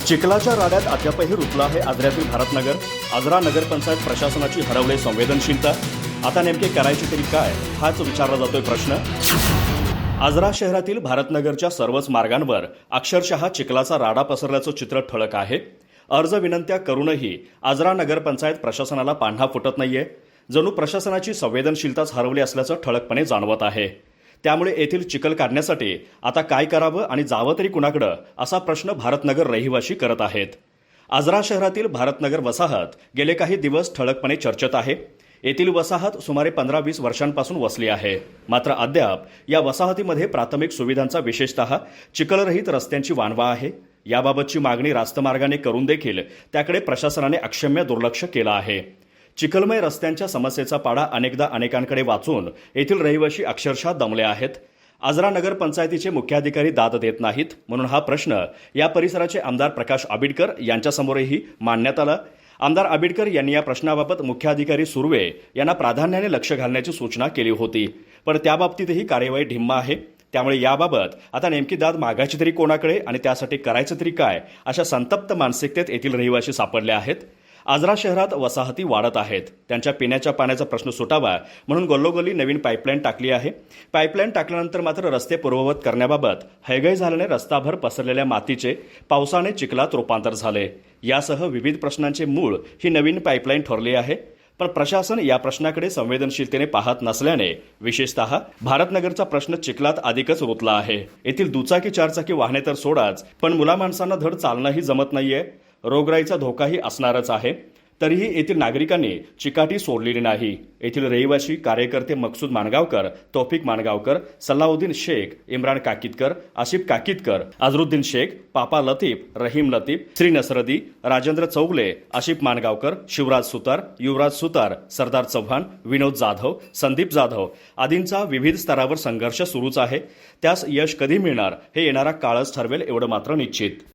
चिखलाच्या राड्यात अद्यापही रुतलं आहे आजऱ्यातील भारतनगर. आजरा नगरपंचायत प्रशासनाची हरवले संवेदनशीलता. आता नेमके करायचे तरी काय, हाच विचारला जातोय प्रश्न. आजरा शहरातील भारतनगरच्या सर्वच मार्गांवर अक्षरशः चिखलाचा राडा पसरल्याचं चित्र ठळक आहे. अर्ज विनंत्या करूनही आजरा नगरपंचायत प्रशासनाला पान्हा फुटत नाहीये. जणू प्रशासनाची संवेदनशीलताच हरवली असल्याचं ठळकपणे जाणवत आहे. त्यामुळे येथील चिखल काढण्यासाठी आता काय करावं आणि जावं तरी कुणाकडं, असा प्रश्न भारतनगर रहिवासी करत आहेत. आजरा शहरातील भारतनगर वसाहत गेले काही दिवस ठळकपणे चर्चेत आहे. येथील वसाहत सुमारे 15-20 वर्षांपासून वसली आहे. मात्र अद्याप या वसाहतीमध्ये प्राथमिक सुविधांचा, विशेषतः चिखलरहित रस्त्यांची वानवा आहे. याबाबतची मागणी रास्तमार्गाने करून देखील त्याकडे प्रशासनाने अक्षम्य दुर्लक्ष केलं आहे. चिखलमय रस्त्यांच्या समस्येचा पाडा अनेकदा अनेकांकडे वाचून येथील रहिवासी अक्षरशः दमले आहेत. आजरा नगरपंचायतीचे मुख्याधिकारी दाद देत नाहीत, म्हणून हा प्रश्न या परिसराचे आमदार प्रकाश आबिडकर यांच्यासमोरही मांडण्यात आला. आमदार आबिडकर यांनी या प्रश्नाबाबत मुख्याधिकारी सुर्वे यांना प्राधान्याने लक्ष घालण्याची सूचना केली होती, पण त्याबाबतीतही कार्यवाही ढिम्म आहे. त्यामुळे याबाबत आता नेमकी दाद मागायची तरी कोणाकडे आणि त्यासाठी करायचं तरी काय, अशा संतप्त मानसिकतेत येथील रहिवासी सापडले आहेत. आजरा शहरात वसाहती वाढत आहेत. त्यांच्या पिण्याच्या पाण्याचा प्रश्न सुटावा म्हणून गल्लोगल्ली नवीन पाईपलाईन टाकली आहे. पाईपलाईन टाकल्यानंतर मात्र रस्ते पूर्ववत करण्याबाबत हयगय झाल्याने रस्ताभर पसरलेल्या मातीचे पावसाने चिखलात रूपांतर झाले. यासह विविध प्रश्नांचे मूळ ही नवीन पाईपलाईन ठरली आहे. पण प्रशासन या प्रश्नाकडे संवेदनशीलतेने पाहत नसल्याने विशेषतः भारतनगरचा प्रश्न चिखलात अधिकच रुतला आहे. येथील दुचाकी चारचाकी वाहने तर सोडाच, पण मुलामाणसांना धड चालणंही जमत नाहीये. रोगराईचा धोकाही असणारच आहे. तरीही येथील नागरिकांनी चिकाटी सोडलेली नाही. येथील रहिवासी कार्यकर्ते मकसूद माणगावकर, तौफिक माणगावकर, सल्लाउद्दीन शेख, इम्रान काकीतकर, आसिफ काकीतकर, अजरुद्दीन शेख, पापा लतीफ, रहीम लतीफ, श्री नसरदी, राजेंद्र चौगले, आशिफ माणगावकर, शिवराज सुतार, युवराज सुतार, सरदार चव्हाण, विनोद जाधव, संदीप जाधव आदींचा विविध स्तरावर संघर्ष सुरूच आहे. त्यास यश कधी मिळणार हे येणारा काळच ठरवेल, एवढं मात्र निश्चित.